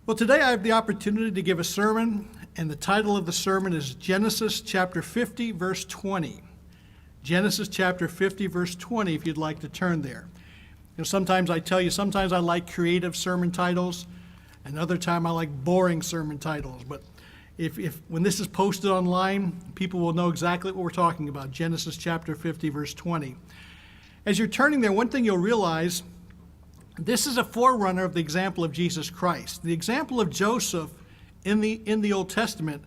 Well, today I have the opportunity to give a sermon, and the title of the sermon is Genesis chapter 50, verse 20. Genesis chapter 50, verse 20, if you'd like to turn there. Sometimes I tell you, sometimes I like creative sermon titles, and other time I like boring sermon titles. But if when this is posted online, people will know exactly what we're talking about, Genesis chapter 50, verse 20. As you're turning there, one thing you'll realize, this is a forerunner of the example of Jesus Christ. The example of Joseph in the Old Testament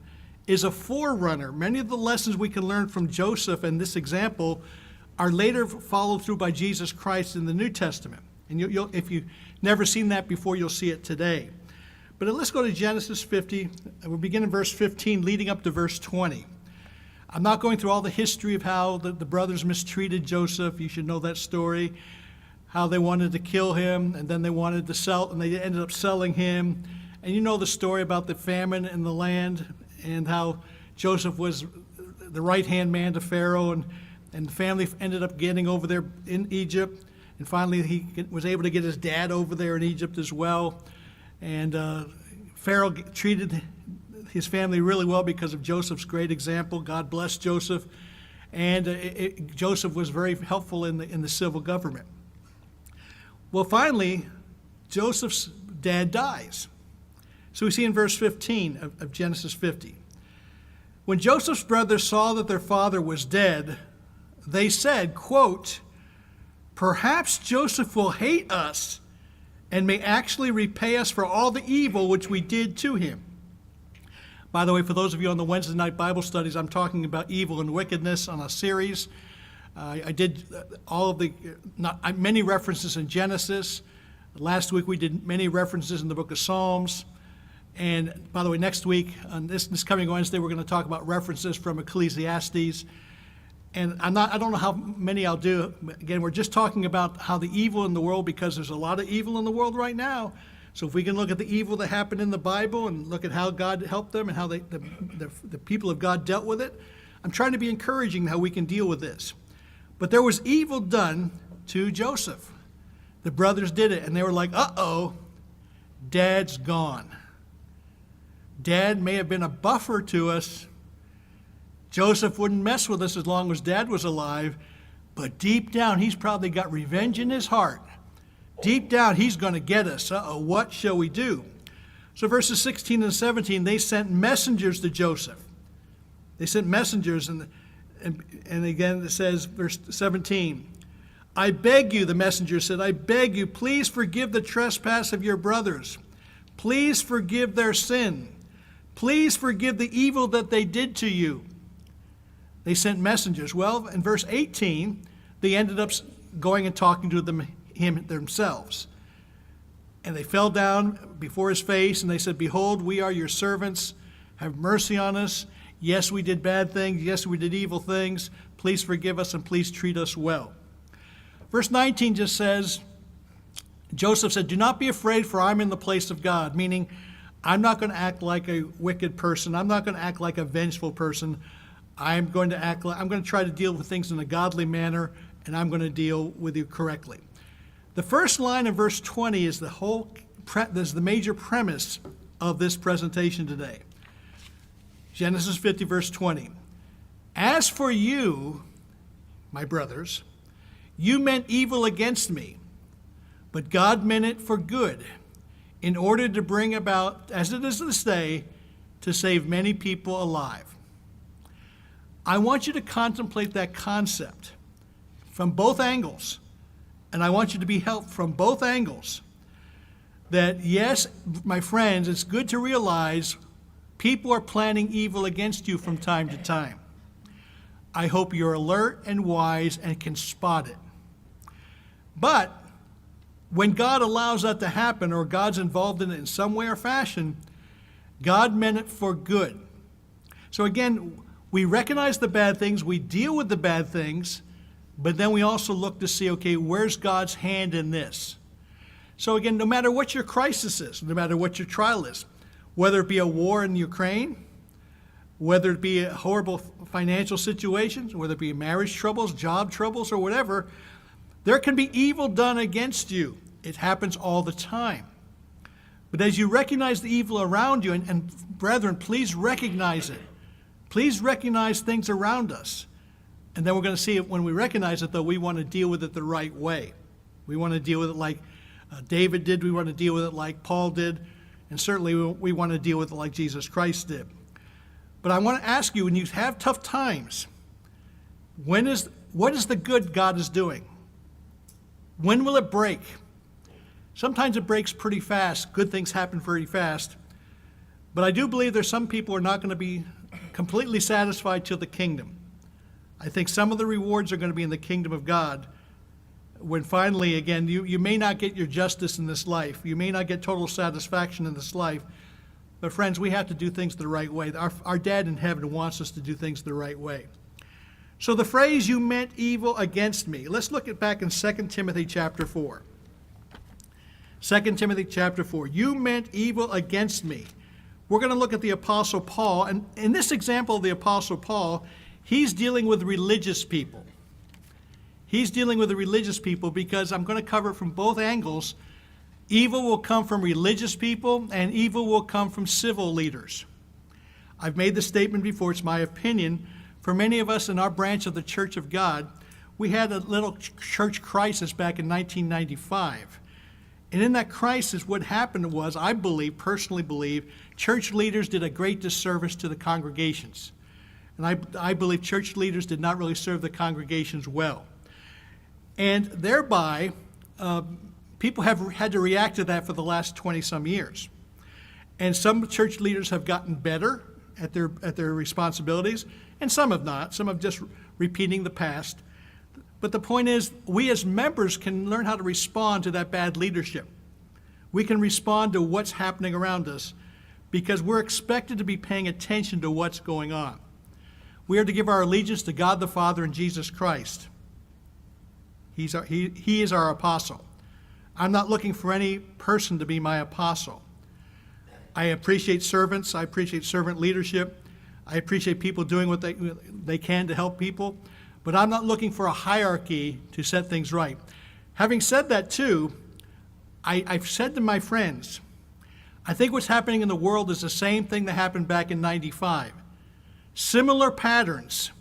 is a forerunner. Many of the lessons we can learn from Joseph and this example are later followed through by Jesus Christ in the New Testament. And if you've never seen that before, you'll see it today. But let's go to Genesis 50. We'll begin in verse 15, leading up to verse 20. I'm not going through all the history of how the brothers mistreated Joseph. You should know that story. How they wanted to kill him, and then they wanted to sell, and they ended up selling him. And you know the story about the famine in the land, and how Joseph was the right-hand man to Pharaoh, and the family ended up getting over there in Egypt. And finally, he was able to get his dad over there in Egypt as well. And Pharaoh treated his family really well because of Joseph's great example. God blessed Joseph, and Joseph was very helpful in the civil government. Well, finally, Joseph's dad dies. So we see in verse 15 of Genesis 50. When Joseph's brothers saw that their father was dead, they said, quote, "Perhaps Joseph will hate us and may actually repay us for all the evil which we did to him." By the way, for those of you on the Wednesday night Bible studies, I'm talking about evil and wickedness on a series. I did many references in Genesis. Last week we did many references in the book of Psalms. And by the way, next week, on this coming Wednesday, we're going to talk about references from Ecclesiastes. And I don't know how many I'll do. Again, we're just talking about how the evil in the world, because there's a lot of evil in the world right now. So if we can look at the evil that happened in the Bible and look at how God helped them and how the people of God dealt with it, I'm trying to be encouraging how we can deal with this. But there was evil done to Joseph. The brothers did it, and they were like, uh-oh, Dad's gone. Dad may have been a buffer to us. Joseph wouldn't mess with us as long as Dad was alive, but deep down, he's probably got revenge in his heart. Deep down, he's going to get us. Uh-oh, what shall we do? So verses 16 and 17, they sent messengers to Joseph. They sent messengers, and again, it says, verse 17, "I beg you," the messenger said, "I beg you, please forgive the trespass of your brothers. Please forgive their sin. Please forgive the evil that they did to you." They sent messengers. Well, in verse 18, they ended up going and talking to him themselves. And they fell down before his face, and they said, "Behold, we are your servants. Have mercy on us. Yes, we did bad things. Yes, we did evil things. Please forgive us and please treat us well." Verse 19 just says, Joseph said, "Do not be afraid, for I'm in the place of God," meaning I'm not going to act like a wicked person. I'm not going to act like a vengeful person. I'm going to try to deal with things in a godly manner, and I'm going to deal with you correctly. The first line of verse 20 is the major premise of this presentation today. Genesis 50, verse 20. "As for you, my brothers, you meant evil against me, but God meant it for good, in order to bring about, as it is this day, to save many people alive." I want you to contemplate that concept from both angles, and I want you to be helped from both angles. That yes, my friends, it's good to realize people are planning evil against you from time to time. I hope you're alert and wise and can spot it. But when God allows that to happen, or God's involved in it in some way or fashion, God meant it for good. So again, we recognize the bad things, we deal with the bad things, but then we also look to see, okay, where's God's hand in this? So again, no matter what your crisis is, no matter what your trial is, whether it be a war in Ukraine, whether it be a horrible financial situations, whether it be marriage troubles, job troubles, or whatever, there can be evil done against you. It happens all the time. But as you recognize the evil around you, and brethren, please recognize it. Please recognize things around us. And then we're going to see it when we recognize it, though, we want to deal with it the right way. We want to deal with it like David did. We want to deal with it like Paul did. And certainly we want to deal with it like Jesus Christ did. But I want to ask you, when you have tough times, what is the good God is doing? When will it break? Sometimes it breaks pretty fast. Good things happen very fast. But I do believe there's some people who are not going to be completely satisfied till the kingdom. I think some of the rewards are going to be in the kingdom of God, when finally, again, you may not get your justice in this life. You may not get total satisfaction in this life. But friends, we have to do things the right way. Our dad in heaven wants us to do things the right way. So the phrase, "you meant evil against me," let's look at back in 2 Timothy chapter 4. 2 Timothy chapter 4, "You meant evil against me." We're going to look at the Apostle Paul. And in this example of the Apostle Paul, he's dealing with religious people. He's dealing with the religious people because I'm going to cover it from both angles. Evil will come from religious people, and evil will come from civil leaders. I've made the statement before, it's my opinion. For many of us in our branch of the Church of God, we had a little church crisis back in 1995. And in that crisis, what happened was, I personally believe, church leaders did a great disservice to the congregations. And I believe church leaders did not really serve the congregations well. And thereby, people have had to react to that for the last 20-some years. And some church leaders have gotten better at their responsibilities, and some have not. Some have just repeating the past. But the point is, we as members can learn how to respond to that bad leadership. We can respond to what's happening around us because we're expected to be paying attention to what's going on. We are to give our allegiance to God the Father and Jesus Christ. He is our apostle. I'm not looking for any person to be my apostle. I appreciate servants. I appreciate servant leadership. I appreciate people doing what they can to help people. But I'm not looking for a hierarchy to set things right. Having said that, too, I've said to my friends, I think what's happening in the world is the same thing that happened back in 95. Similar patterns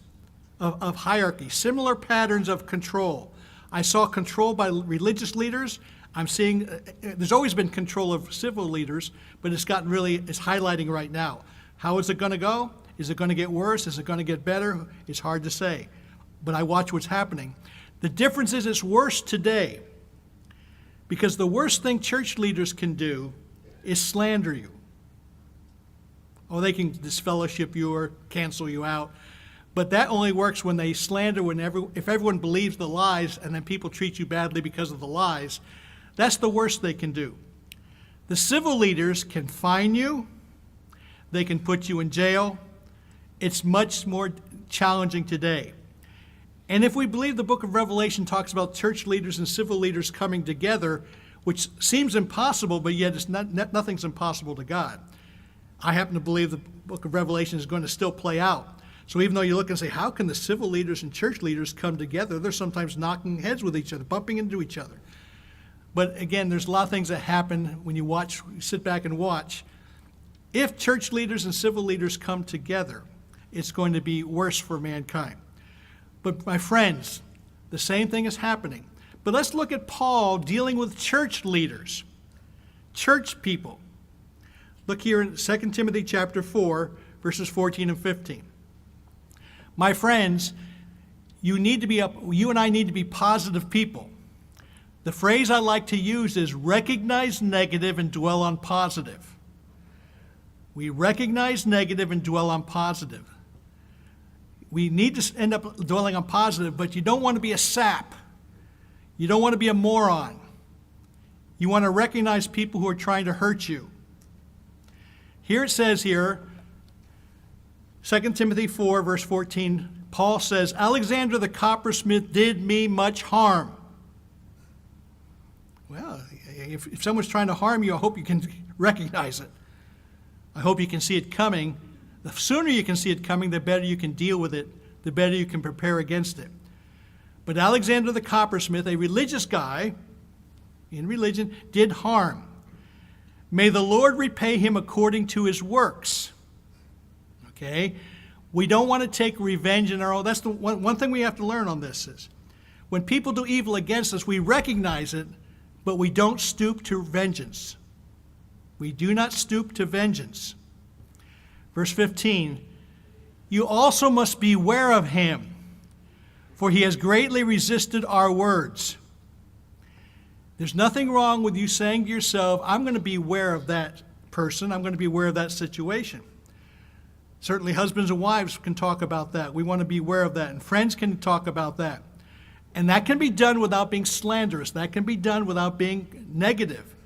of hierarchy, similar patterns of control. I saw control by religious leaders. I'm seeing, there's always been control of civil leaders, but it's highlighting right now. How is it going to go? Is it going to get worse? Is it going to get better? It's hard to say. But I watch what's happening. The difference is it's worse today, because the worst thing church leaders can do is slander you. Oh, they can disfellowship you or cancel you out. But that only works when they slander, if everyone believes the lies and then people treat you badly because of the lies. That's the worst they can do. The civil leaders can fine you. They can put you in jail. It's much more challenging today. And if we believe the book of Revelation talks about church leaders and civil leaders coming together, which seems impossible, but yet nothing's impossible to God. I happen to believe the book of Revelation is going to still play out. So even though you look and say, how can the civil leaders and church leaders come together? They're sometimes knocking heads with each other, bumping into each other. But again, there's a lot of things that happen when you sit back and watch. If church leaders and civil leaders come together, it's going to be worse for mankind. But my friends, the same thing is happening. But let's look at Paul dealing with church leaders, church people. Look here in 2 Timothy chapter 4, verses 14 and 15. My friends, you and I need to be positive people. The phrase I like to use is recognize negative and dwell on positive. We recognize negative and dwell on positive. We need to end up dwelling on positive, but you don't want to be a sap. You don't want to be a moron. You want to recognize people who are trying to hurt you. Here it says 2 Timothy 4, verse 14, Paul says, Alexander the coppersmith did me much harm. Well, if someone's trying to harm you, I hope you can recognize it. I hope you can see it coming. The sooner you can see it coming, the better you can deal with it, the better you can prepare against it. But Alexander the coppersmith, a religious guy in religion, did harm. May the Lord repay him according to his works. Okay? We don't want to take revenge in our own. That's the one thing we have to learn on this is when people do evil against us, we recognize it, but we don't stoop to vengeance. We do not stoop to vengeance. Verse 15, you also must beware of him, for he has greatly resisted our words. There's nothing wrong with you saying to yourself, I'm going to be aware of that person. I'm going to be aware of that situation. Certainly husbands and wives can talk about that. We want to be aware of that. And friends can talk about that. And that can be done without being slanderous. That can be done without being negative.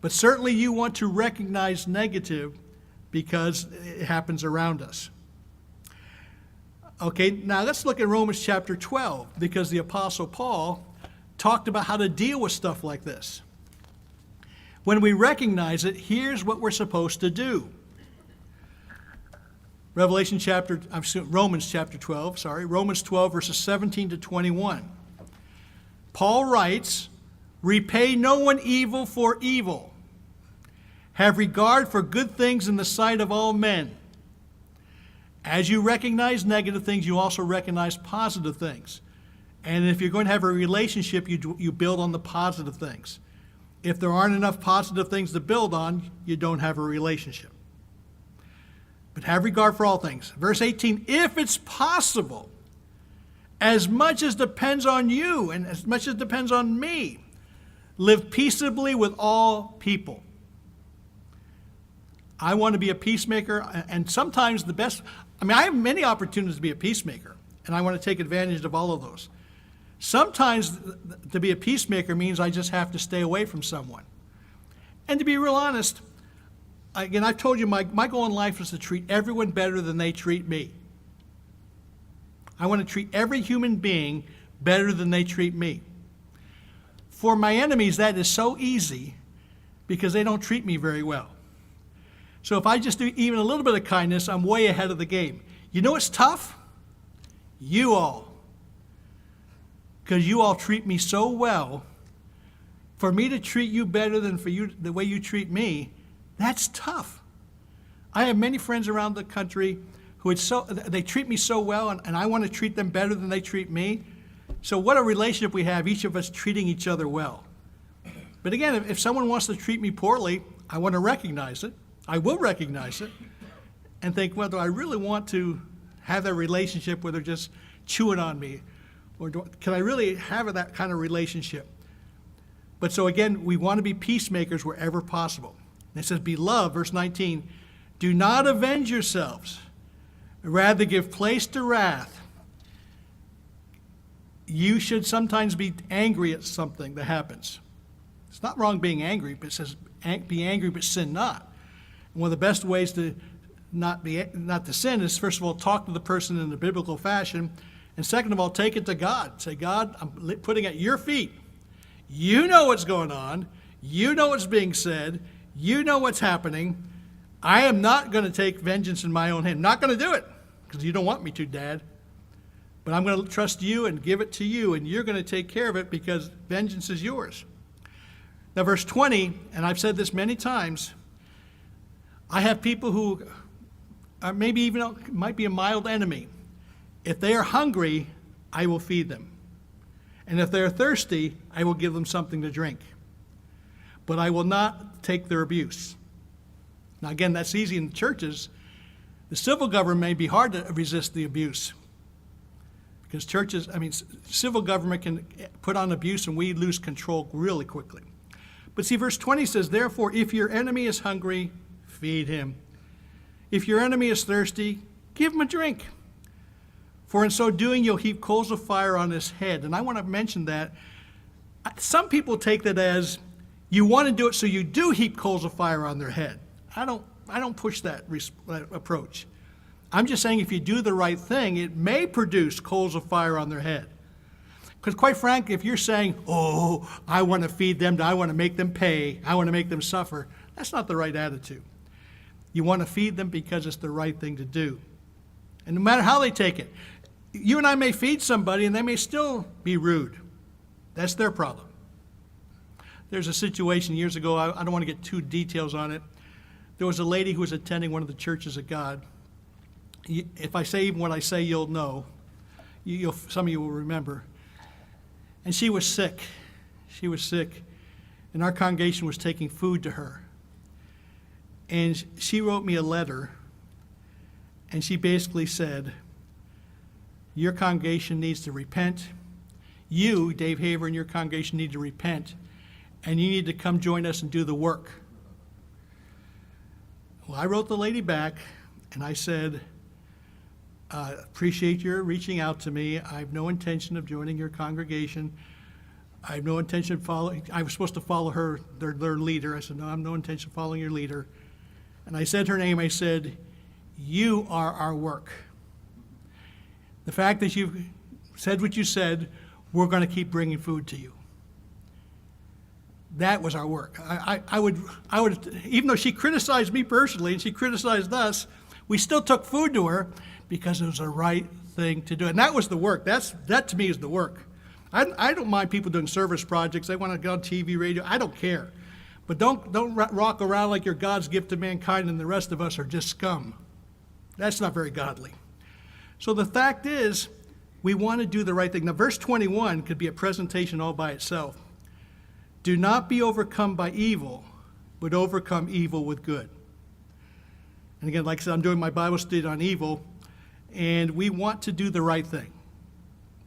But certainly you want to recognize negative because it happens around us. Okay, now let's look at Romans chapter 12, because the Apostle Paul talked about how to deal with stuff like this. When we recognize it, here's what we're supposed to do. Romans chapter 12, Romans 12, verses 17 to 21. Paul writes, repay no one evil for evil. Have regard for good things in the sight of all men. As you recognize negative things, you also recognize positive things. And if you're going to have a relationship, you build on the positive things. If there aren't enough positive things to build on, you don't have a relationship. But have regard for all things. Verse 18, if it's possible, as much as depends on you and as much as depends on me, live peaceably with all people. I want to be a peacemaker, and sometimes I have many opportunities to be a peacemaker, and I want to take advantage of all of those. Sometimes to be a peacemaker means I just have to stay away from someone. And to be real honest, again, I've told you my goal in life is to treat everyone better than they treat me. I want to treat every human being better than they treat me. For my enemies, that is so easy because they don't treat me very well. So if I just do even a little bit of kindness, I'm way ahead of the game. You know what's tough? You all. Because you all treat me so well. For me to treat you better than for you the way you treat me, that's tough. I have many friends around the country who they treat me so well, and I want to treat them better than they treat me. So what a relationship we have, each of us treating each other well. But again, if someone wants to treat me poorly, I want to recognize it. I will recognize it and think, well, do I really want to have that relationship where they're just chewing on me? Or can I really have that kind of relationship? But so again, we want to be peacemakers wherever possible. And it says, beloved, verse 19, do not avenge yourselves, rather give place to wrath. You should sometimes be angry at something that happens. It's not wrong being angry, but it says be angry but sin not. And one of the best ways to not to sin is, first of all, talk to the person in the biblical fashion, and second of all, take it to God. Say, God, I'm putting it at your feet. You know what's going on. You know what's being said. You know what's happening. I am not going to take vengeance in my own hand. I'm not going to do it because you don't want me to, Dad. But I'm going to trust you and give it to you, and you're going to take care of it because vengeance is yours. Now, verse 20, and I've said this many times, I have people who are maybe even might be a mild enemy. If they are hungry, I will feed them. And if they're thirsty, I will give them something to drink. But I will not take their abuse. Now, again, that's easy in churches. The civil government may be hard to resist the abuse. Because civil government can put on abuse and we lose control really quickly. But see, verse 20 says, therefore, if your enemy is hungry, feed him. If your enemy is thirsty, give him a drink. For in so doing, you'll heap coals of fire on his head. And I want to mention that. Some people take that as you want to do it so you do heap coals of fire on their head. I don't push that approach. I'm just saying if you do the right thing, it may produce coals of fire on their head. Because quite frankly, if you're saying, oh, I want to feed them, I want to make them pay, I want to make them suffer, that's not the right attitude. You want to feed them because it's the right thing to do. And no matter how they take it, you and I may feed somebody and they may still be rude. That's their problem. There's a situation years ago, I don't want to get too details on it. There was a lady who was attending one of the churches of God. If I say even what I say, you'll know. Some of you will remember. And she was sick. She was sick. And our congregation was taking food to her. And she wrote me a letter. And she basically said, your congregation needs to repent. You, Dave Havir, and your congregation need to repent. And you need to come join us and do the work. Well, I wrote the lady back, and I said, appreciate your reaching out to me. I have no intention of joining your congregation. I have no intention of following. I was supposed to follow her, their leader. I said, no, I have no intention of following your leader. And I said her name. I said, you are our work. The fact that you've said what you said, we're going to keep bringing food to you. That was our work. I would, even though she criticized me personally and she criticized us, we still took food to her because it was the right thing to do. And that was the work. That to me is the work. I don't mind people doing service projects. They want to go on TV, radio. I don't care. But don't rock around like you're God's gift to mankind and the rest of us are just scum. That's not very godly. So the fact is, we want to do the right thing. Now, verse 21 could be a presentation all by itself. Do not be overcome by evil, but overcome evil with good. And again, like I said, I'm doing my Bible study on evil, and we want to do the right thing.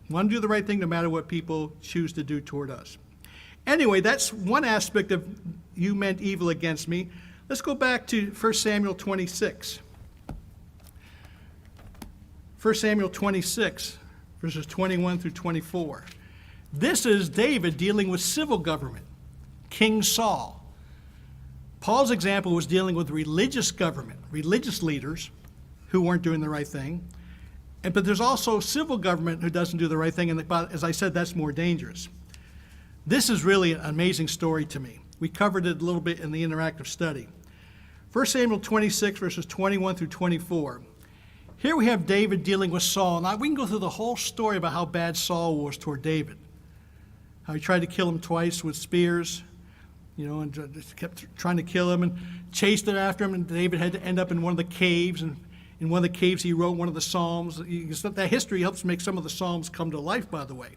We want to do the right thing no matter what people choose to do toward us. Anyway, that's one aspect of you meant evil against me. Let's go back to 1 Samuel 26. 1 Samuel 26, verses 21 through 24. This is David dealing with civil government, King Saul. Paul's example was dealing with religious government, religious leaders who weren't doing the right thing. But there's also civil government who doesn't do the right thing, and as I said, that's more dangerous. This is really an amazing story to me. We covered it a little bit in the interactive study. 1 Samuel 26, verses 21 through 24. Here we have David dealing with Saul. Now, we can go through the whole story about how bad Saul was toward David. How he tried to kill him twice with spears, and just kept trying to kill him and chased it after him. And David had to end up in one of the caves. And in one of the caves, he wrote one of the Psalms. That history helps make some of the Psalms come to life, by the way.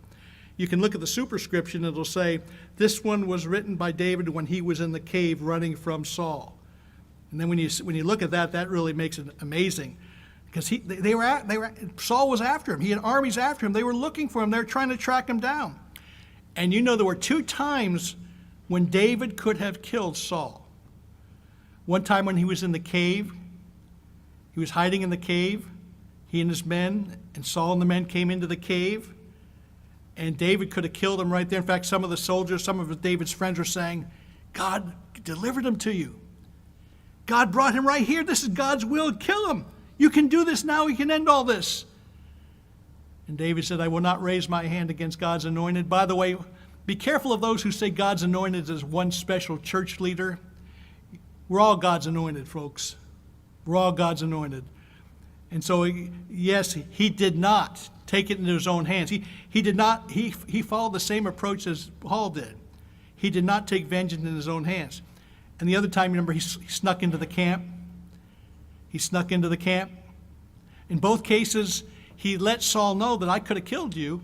You can look at the superscription. It'll say, this one was written by David when he was in the cave running from Saul. And then when you look at that, that really makes it amazing. Because Saul was after him. He had armies after him. They were looking for him. They were trying to track him down. And there were 2 times when David could have killed Saul. One time when he was in the cave. He was hiding in the cave, he and his men, and Saul and the men came into the cave. And David could have killed him right there. In fact, some of the soldiers, some of David's friends were saying, God delivered him to you. God brought him right here. This is God's will. Kill him. You can do this now. We can end all this. And David said, I will not raise my hand against God's anointed. By the way, be careful of those who say God's anointed is one special church leader. We're all God's anointed, folks. We're all God's anointed. And so, yes, he did not take it into his own hands. He did not, he followed the same approach as Paul did. He did not take vengeance in his own hands. And the other time, remember, he snuck into the camp. He snuck into the camp. In both cases, he let Saul know that I could have killed you.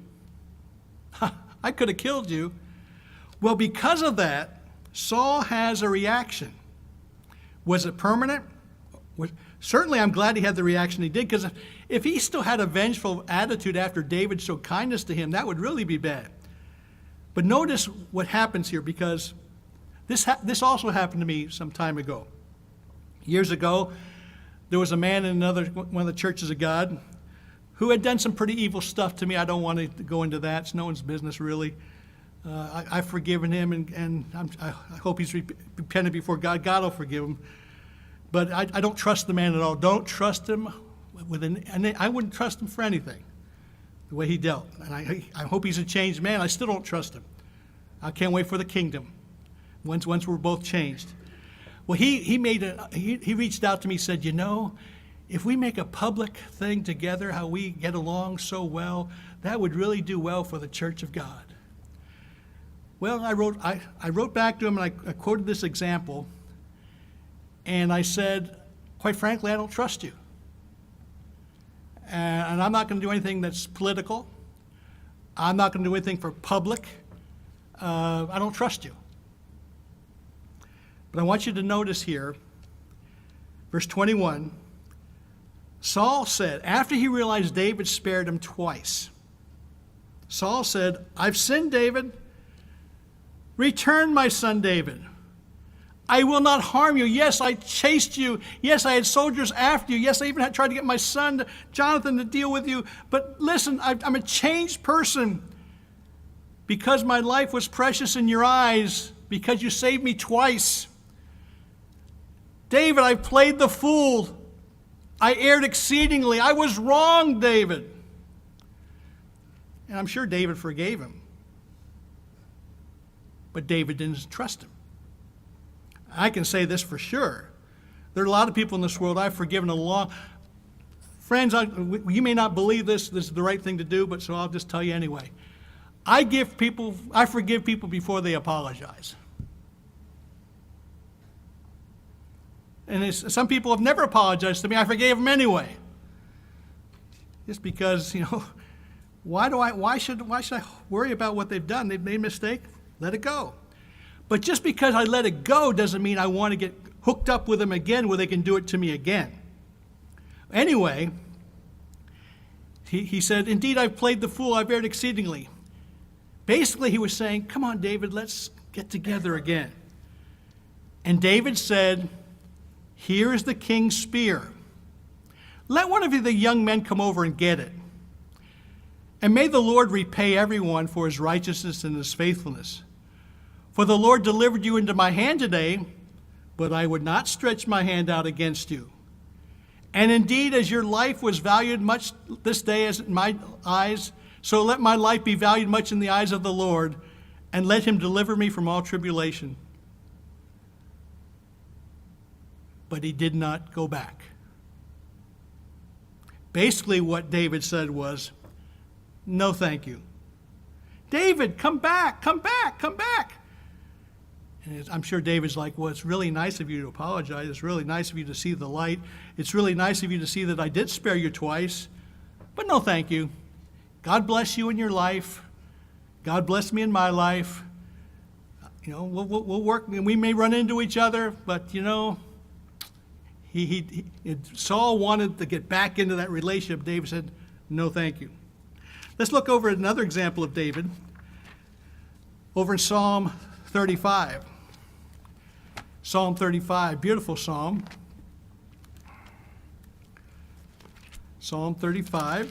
I could have killed you. Well, because of that, Saul has a reaction. Was it permanent? Certainly, I'm glad he had the reaction he did, because if he still had a vengeful attitude after David showed kindness to him, that would really be bad. But notice what happens here, because this also happened to me some time ago. Years ago, there was a man in one of the churches of God who had done some pretty evil stuff to me. I don't want to go into that. It's no one's business, really. I've forgiven him, and I hope he's repented before God. God will forgive him. But I don't trust the man at all. Don't trust him and I wouldn't trust him for anything, the way he dealt. And I hope he's a changed man. I still don't trust him. I can't wait for the kingdom once we're both changed. Well, he reached out to me, said, if we make a public thing together, how we get along so well, that would really do well for the church of God. Well, I wrote back to him and I quoted this example, and I said, quite frankly, I don't trust you. And I'm not going to do anything that's political. I'm not going to do anything for public. I don't trust you. But I want you to notice here, verse 21, Saul said, after he realized David spared him twice, Saul said, I've sinned, David. Return, my son David. I will not harm you. Yes, I chased you. Yes, I had soldiers after you. Yes, I even had tried to get my son, Jonathan, to deal with you. But listen, I'm a changed person because my life was precious in your eyes, because you saved me twice. David, I've played the fool. I erred exceedingly. I was wrong, David. And I'm sure David forgave him. But David didn't trust him. I can say this for sure. There are a lot of people in this world I've forgiven a long. Friends, you may not believe this is the right thing to do, but so I'll just tell you anyway. I forgive people before they apologize. And some people have never apologized to me. I forgave them anyway. Just because, why should I worry about what they've done? They've made a mistake. Let it go. But just because I let it go doesn't mean I want to get hooked up with them again where they can do it to me again. Anyway, he said, indeed, I've played the fool. I've erred exceedingly. Basically, he was saying, come on, David, let's get together again. And David said, here is the king's spear. Let one of you, the young men, come over and get it. And may the Lord repay everyone for his righteousness and his faithfulness. For the Lord delivered you into my hand today, but I would not stretch my hand out against you. And indeed, as your life was valued much this day as in my eyes, so let my life be valued much in the eyes of the Lord, and let him deliver me from all tribulation. But he did not go back. Basically, what David said was, no, thank you. David, come back, come back, come back. And I'm sure David's like, well, it's really nice of you to apologize. It's really nice of you to see the light. It's really nice of you to see that I did spare you twice. But no, thank you. God bless you in your life. God bless me in my life. We'll work. We may run into each other, but Saul wanted to get back into that relationship. David said, no, thank you. Let's look over at another example of David over in Psalm 35. Psalm 35, beautiful psalm. Psalm 35.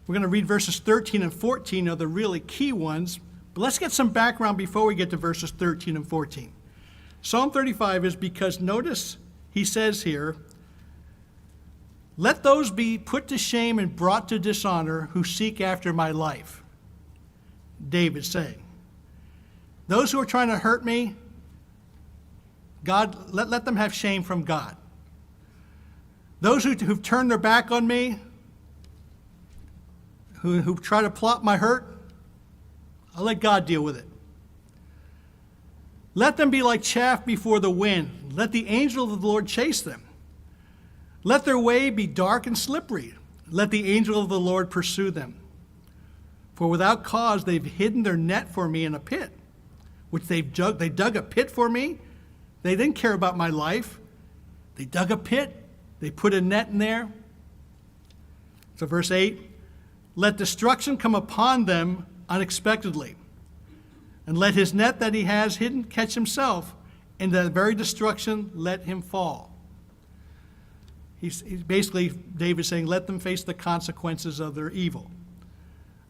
We're going to read verses 13 and 14 are the really key ones, but let's get some background before we get to verses 13 and 14. Psalm 35 is because, notice, he says here, let those be put to shame and brought to dishonor who seek after my life. David saying, those who are trying to hurt me, God, let them have shame from God. Those who've turned their back on me, who try to plot my hurt, I'll let God deal with it. Let them be like chaff before the wind. Let the angel of the Lord chase them. Let their way be dark and slippery. Let the angel of the Lord pursue them. For without cause they've hidden their net for me in a pit, which they dug a pit for me. They didn't care about my life. They dug a pit. They put a net in there. So verse 8, let destruction come upon them unexpectedly, and let his net that he has hidden catch himself, and that very destruction let him fall. He's basically, David saying, let them face the consequences of their evil.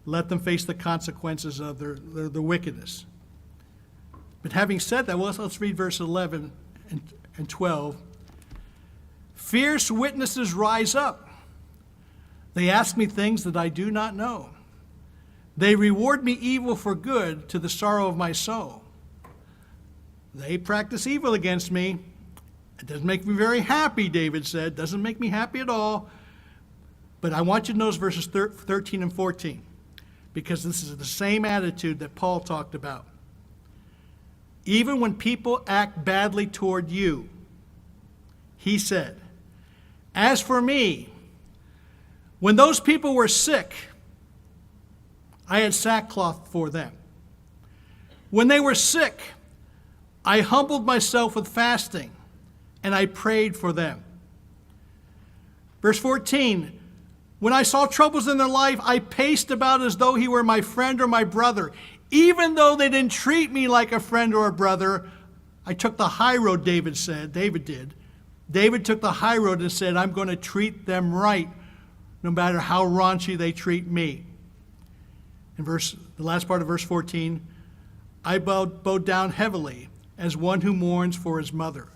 Let them face the consequences of their wickedness. But having said that, well, let's read verse 11 and 12. Fierce witnesses rise up. They ask me things that I do not know. They reward me evil for good to the sorrow of my soul. They practice evil against me. It doesn't make me very happy, David said. Doesn't make me happy at all. But I want you to notice verses 13 and 14. because this is the same attitude that Paul talked about. Even when people act badly toward you, he said, as for me, when those people were sick, I had sackcloth for them. When they were sick, I humbled myself with fasting, and I prayed for them. Verse 14, when I saw troubles in their life, I paced about as though he were my friend or my brother. Even though they didn't treat me like a friend or a brother, I took the high road, David did. David took the high road and said, I'm going to treat them right, no matter how raunchy they treat me. In the last part of verse 14, I bowed down heavily as one who mourns for his mother.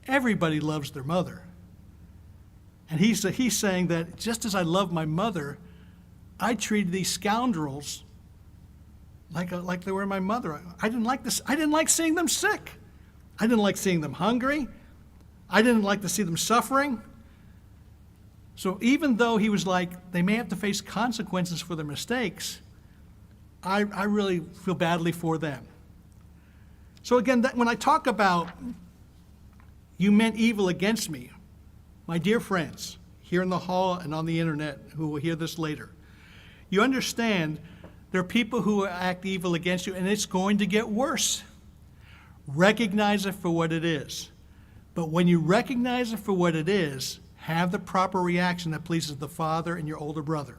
Everybody loves their mother. And he's saying that just as I love my mother, I treated these scoundrels like they were my mother. I didn't like this. I didn't like seeing them sick. I didn't like seeing them hungry. I didn't like to see them suffering. So even though he was like, they may have to face consequences for their mistakes, I really feel badly for them. So again, when I talk about you meant evil against me, my dear friends, here in the hall and on the internet who will hear this later, you understand there are people who act evil against you, and it's going to get worse. Recognize it for what it is. But when you recognize it for what it is, have the proper reaction that pleases the Father and your older brother.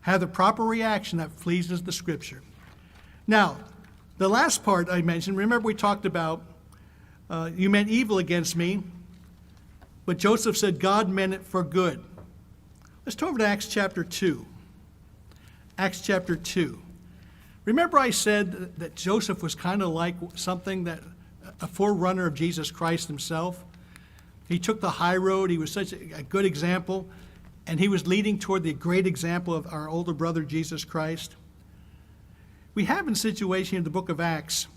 Have the proper reaction that pleases the Scripture. Now, the last part I mentioned, remember we talked about you meant evil against me, but Joseph said God meant it for good. Let's turn over to Acts chapter 2. Acts chapter 2. Remember I said that Joseph was kind of like something that a forerunner of Jesus Christ himself. He took the high road. He was such a good example, and he was leading toward the great example of our older brother, Jesus Christ. We have in situation in the book of Acts,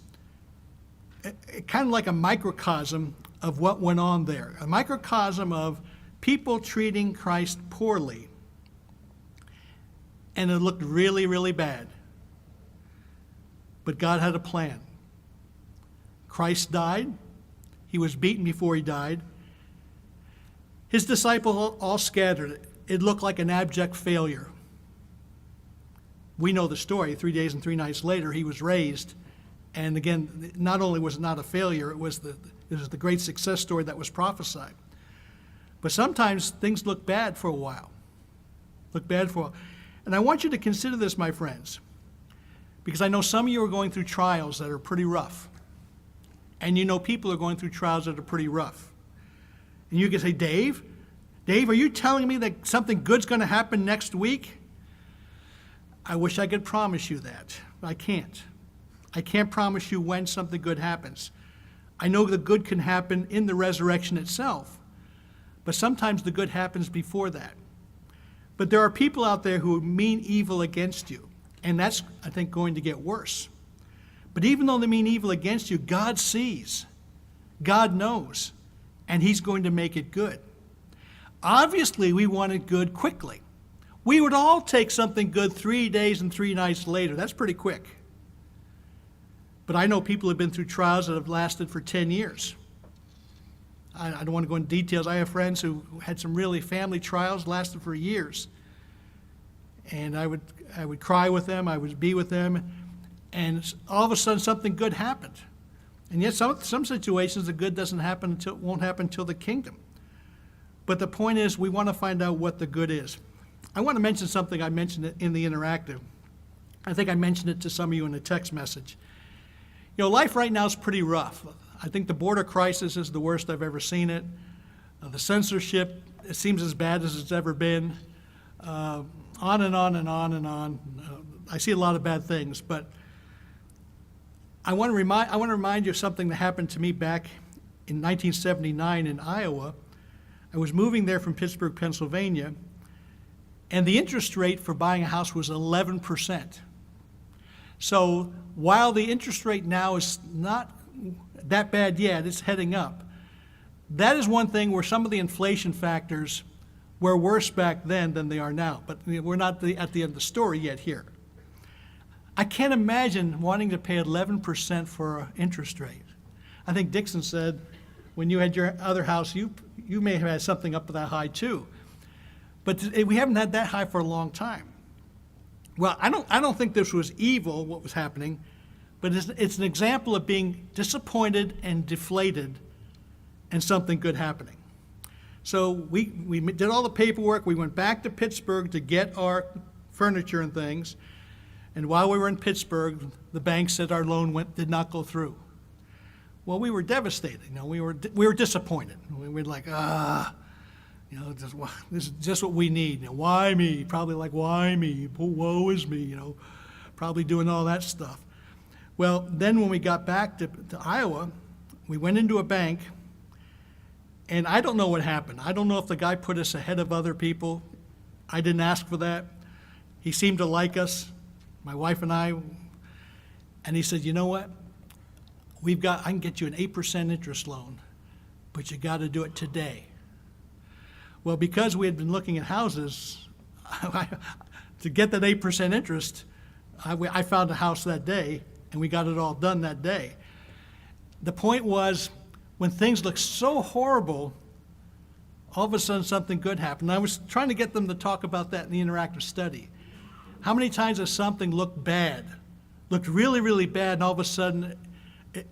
kind of like a microcosm of what went on there, a microcosm of people treating Christ poorly, and it looked really, really bad. But God had a plan. Christ died. He was beaten before he died. His disciples all scattered. It looked like an abject failure. We know the story. 3 days and 3 nights later, he was raised. And again, not only was it not a failure, it was the great success story that was prophesied. But sometimes things look bad for a while. And I want you to consider this, my friends, because I know some of you are going through trials that are pretty rough. And you know people are going through trials that are pretty rough. And you can say, Dave, are you telling me that something good's going to happen next week? I wish I could promise you that, but I can't. I can't promise you when something good happens. I know the good can happen in the resurrection itself, but sometimes the good happens before that. But there are people out there who mean evil against you, and that's, I think, going to get worse. But even though they mean evil against you, God sees, God knows, and he's going to make it good. Obviously, we want it good quickly. We would all take something good 3 days and 3 nights later. That's pretty quick. But I know people have been through trials that have lasted for 10 years. I don't want to go into details. I have friends who had some really family trials, lasted for years. And I would cry with them, I would be with them, and all of a sudden something good happened. And yet some situations the good won't happen until the kingdom. But the point is, we want to find out what the good is. I want to mention something I mentioned in the interactive. I think I mentioned it to some of you in a text message. You know, life right now is pretty rough. I think the border crisis is the worst I've ever seen it. The censorship, it seems as bad as it's ever been. On and on and on and on. I see a lot of bad things, but I want to remind you of something that happened to me back in 1979 in Iowa. I was moving there from Pittsburgh, Pennsylvania, and the interest rate for buying a house was 11%. So while the interest rate now is not that bad yet, it's heading up. That is one thing where some of the inflation factors were worse back then than they are now. But we're not at the end of the story yet here. I can't imagine wanting to pay 11% for an interest rate. I think Dixon said when you had your other house, you may have had something up that high too. But we haven't had that high for a long time. Well, I don't think this was evil, what was happening, but it's an example of being disappointed and deflated and something good happening. So we did all the paperwork. We went back to Pittsburgh to get our furniture and things. And while we were in Pittsburgh, the bank said our loan did not go through. Well, we were devastated. We were disappointed. We were like, this is just what we need. Why me? Probably like, why me? Woe is me. Probably doing all that stuff. Well, then when we got back to Iowa, we went into a bank. And I don't know what happened. I don't know if the guy put us ahead of other people. I didn't ask for that. He seemed to like us, my wife and I. And he said, you know what? I can get you an 8% interest loan, but you got to do it today. Well, because we had been looking at houses, to get that 8% interest, I found a house that day, and we got it all done that day. The point was, when things look so horrible, all of a sudden something good happened. I was trying to get them to talk about that in the interactive study. How many times has something looked bad, looked really, really bad, and all of a sudden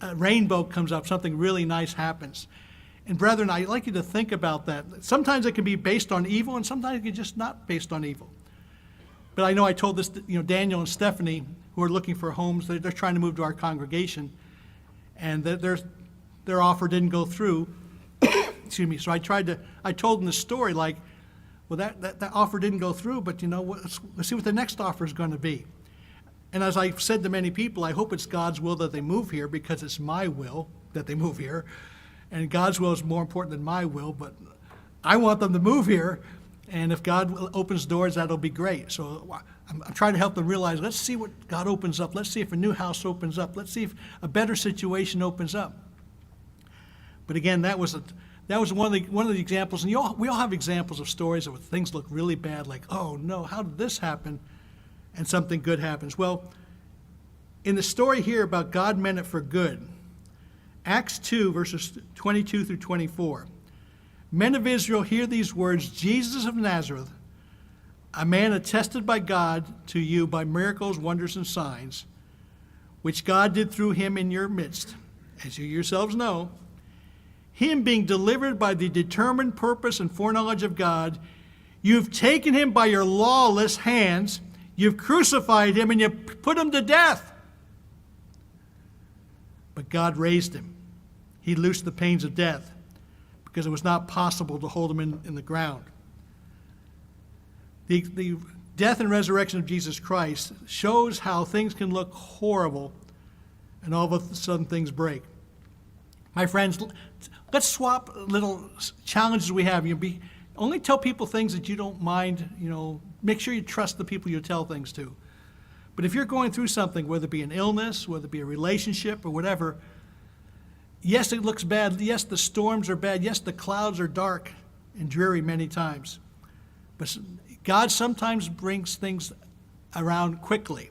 a rainbow comes up, something really nice happens? And brethren, I'd like you to think about that. Sometimes it can be based on evil, and sometimes it can just not based on evil. But I know I told this, Daniel and Stephanie, who are looking for homes, they're trying to move to our congregation, and their offer didn't go through. Excuse me. So I told them the story like, well, that offer didn't go through, but let's see what the next offer is going to be. And as I've said to many people, I hope it's God's will that they move here, because it's my will that they move here. And God's will is more important than my will, but I want them to move here. And if God opens doors, that'll be great. So I'm trying to help them realize, let's see what God opens up. Let's see if a new house opens up. Let's see if a better situation opens up. But again, that was one of the examples. And we all have examples of stories where things look really bad, like, oh no, how did this happen? And something good happens. Well, in the story here about God meant it for good, Acts 2, verses 22 through 24. Men of Israel, hear these words: Jesus of Nazareth, a man attested by God to you by miracles, wonders, and signs, which God did through him in your midst, as you yourselves know, him being delivered by the determined purpose and foreknowledge of God, you've taken him by your lawless hands, you've crucified him, and you put him to death. But God raised him. He loosed the pains of death, because it was not possible to hold him in the ground. The death and resurrection of Jesus Christ shows how things can look horrible, and all of a sudden things break. My friends, let's swap little challenges we have. Only tell people things that you don't mind. Make sure you trust the people you tell things to. But if you're going through something, whether it be an illness, whether it be a relationship or whatever, yes, it looks bad. Yes, the storms are bad. Yes, the clouds are dark and dreary many times. But God sometimes brings things around quickly.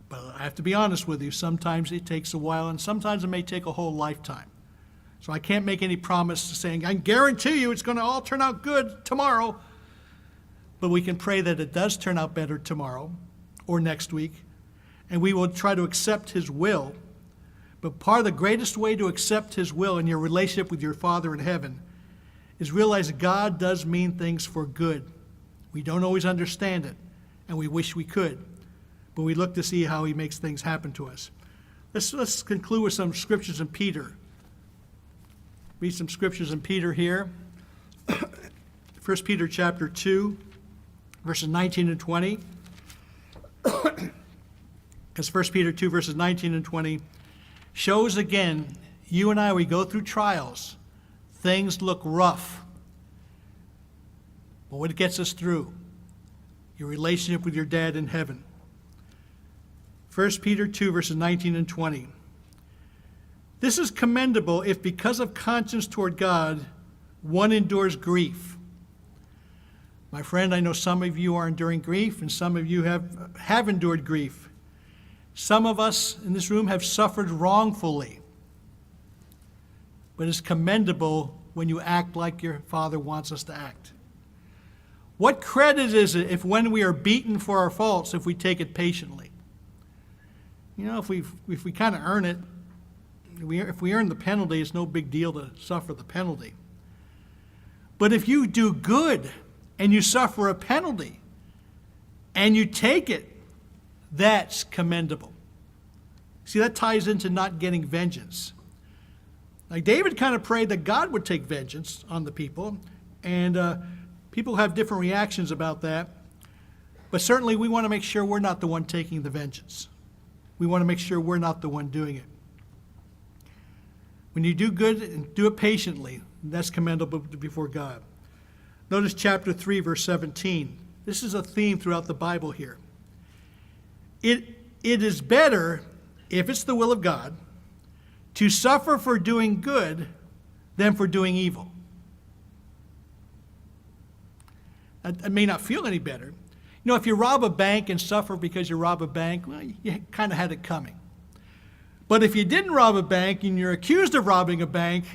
But I have to be honest with you, sometimes it takes a while, and sometimes it may take a whole lifetime. So I can't make any promise saying, I guarantee you it's going to all turn out good tomorrow. But we can pray that it does turn out better tomorrow or next week, and we will try to accept his will. But part of the greatest way to accept his will in your relationship with your Father in heaven is realize that God does mean things for good. We don't always understand it, and we wish we could, but we look to see how he makes things happen to us. Let's conclude with some scriptures in Peter. Read some scriptures in Peter here. 1 Peter chapter 2, verses 19 and 20. Because 1 Peter 2, verses 19 and 20 shows again, you and I, we go through trials. Things look rough. But what gets us through? Your relationship with your dad in heaven. 1 Peter 2, verses 19 and 20. This is commendable if because of conscience toward God, one endures grief. My friend, I know some of you are enduring grief, and some of you have endured grief. Some of us in this room have suffered wrongfully. But it's commendable when you act like your Father wants us to act. What credit is it if when we are beaten for our faults, if we take it patiently? You know, if we kind of earn it, if we earn the penalty, it's no big deal to suffer the penalty. But if you do good and you suffer a penalty and you take it, that's commendable. See, that ties into not getting vengeance. Like David kind of prayed that God would take vengeance on the people, and people have different reactions about that. But certainly we want to make sure we're not the one taking the vengeance. We want to make sure we're not the one doing it. When you do good and do it patiently, that's commendable before God. Notice chapter 3, verse 17. This is a theme throughout the Bible here. It is better, if it's the will of God, to suffer for doing good than for doing evil. That may not feel any better. You know, if you rob a bank and suffer because you rob a bank, well, you kind of had it coming. But if you didn't rob a bank and you're accused of robbing a bank,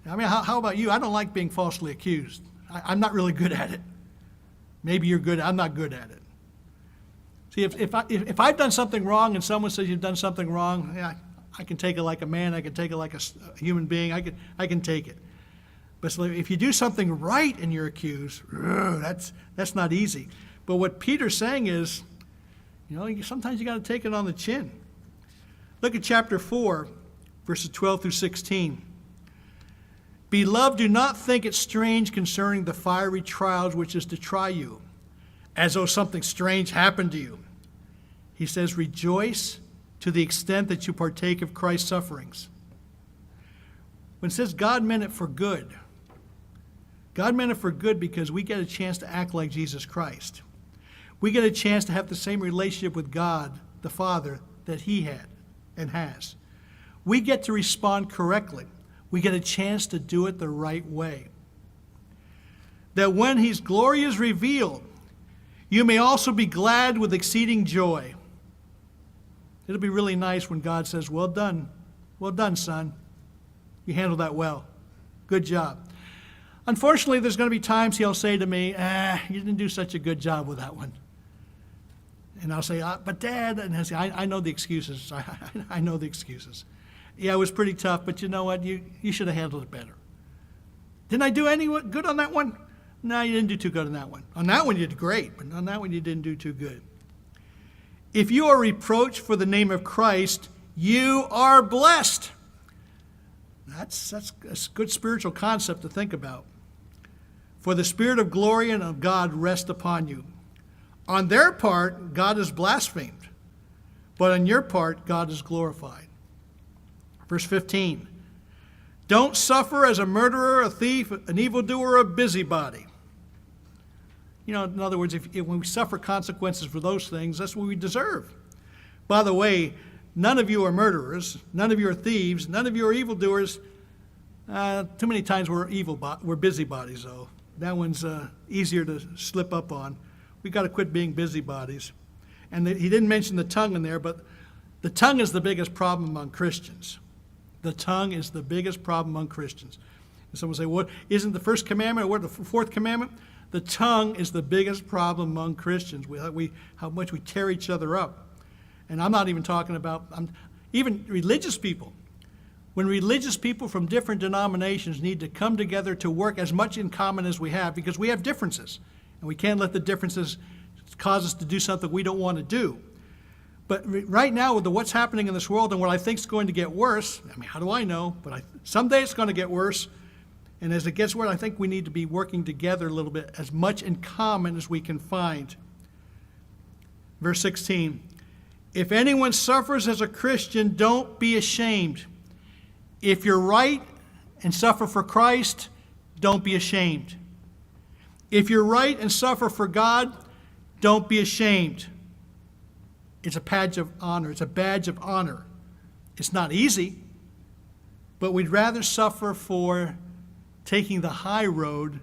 I mean, how about you? I don't like being falsely accused. I'm not really good at it. Maybe you're good. I'm not good at it. See, if I've done something wrong and someone says you've done something wrong, yeah, I can take it like a man. I can take it like a human being. I can take it. But so if you do something right and you're accused, that's not easy. But what Peter's saying is, you know, sometimes you got to take it on the chin. Look at chapter 4, verses 12 through 16. Beloved, do not think it strange concerning the fiery trials which is to try you, as though something strange happened to you. He says, rejoice to the extent that you partake of Christ's sufferings. When it says God meant it for good, God meant it for good because we get a chance to act like Jesus Christ. We get a chance to have the same relationship with God, the Father, that he had and has. We get to respond correctly. We get a chance to do it the right way. That when his glory is revealed, you may also be glad with exceeding joy. It'll be really nice when God says, well done, son. You handled that well. Good job. Unfortunately, there's going to be times he'll say to me, you didn't do such a good job with that one. And I'll say, but Dad, and he'll say, I know the excuses. I know the excuses. Yeah, it was pretty tough, but you know what? You should have handled it better. Didn't I do any good on that one? No, you didn't do too good on that one. On that one, you did great, but on that one, you didn't do too good. If you are reproached for the name of Christ, you are blessed. That's a good spiritual concept to think about. For the Spirit of glory and of God rest upon you. On their part, God is blasphemed, but on your part, God is glorified. Verse 15, don't suffer as a murderer, a thief, an evildoer, a busybody. You know, in other words, when we suffer consequences for those things, that's what we deserve. By the way, none of you are murderers, none of you are thieves, none of you are evildoers. Too many times we're busybodies, though. That one's easier to slip up on. We've got to quit being busybodies. And he didn't mention the tongue in there, but the tongue is the biggest problem among Christians. The tongue is the biggest problem among Christians. And someone say, what isn't the first commandment or what the fourth commandment? The tongue is the biggest problem among Christians. How much we tear each other up. And I'm not even talking about even religious people. When religious people from different denominations need to come together to work as much in common as we have, because we have differences, and we can't let the differences cause us to do something we don't want to do. But right now, with what's happening in this world and what I think is going to get worse, I mean, how do I know? But someday it's going to get worse. And as it gets worse, I think we need to be working together a little bit, as much in common as we can find. Verse 16, if anyone suffers as a Christian, don't be ashamed. If you're right and suffer for Christ, don't be ashamed. If you're right and suffer for God, don't be ashamed. It's a badge of honor. It's a badge of honor. It's not easy, but we'd rather suffer for taking the high road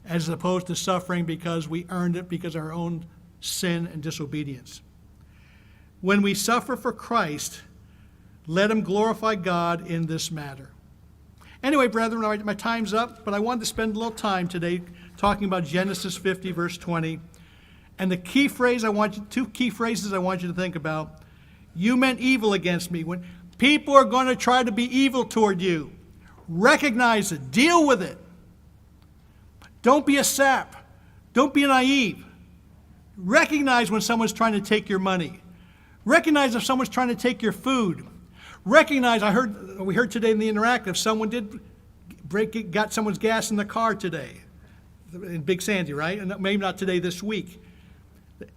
as opposed to suffering because we earned it because of our own sin and disobedience. When we suffer for Christ, let him glorify God in this matter. Anyway, brethren, my time's up, but I wanted to spend a little time today talking about Genesis 50, verse 20. And the key phrase two key phrases I want you to think about. You meant evil against me. When people are going to try to be evil toward you, recognize it, deal with it. Don't be a sap. Don't be naive. Recognize when someone's trying to take your money. Recognize if someone's trying to take your food. Recognize, we heard today in the Interactive, someone did got someone's gas in the car today, in Big Sandy, right? And maybe not today, this week.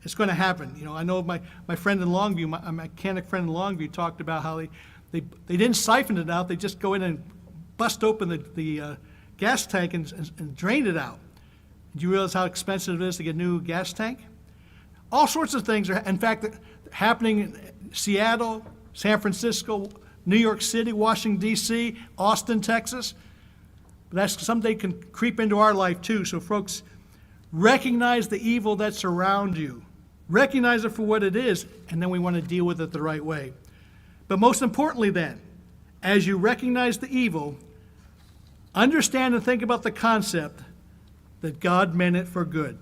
It's going to happen. I know my friend in Longview, my mechanic friend in Longview talked about how they didn't siphon it out. They just go in and bust open the gas tank and drain it out. Do you realize how expensive it is to get a new gas tank? All sorts of things are, in fact, happening in Seattle, San Francisco, New York City, Washington, D.C., Austin, Texas. But that someday can creep into our life too. So folks, recognize the evil that's around you. Recognize it for what it is, and then we want to deal with it the right way. But most importantly then, as you recognize the evil, understand and think about the concept that God meant it for good.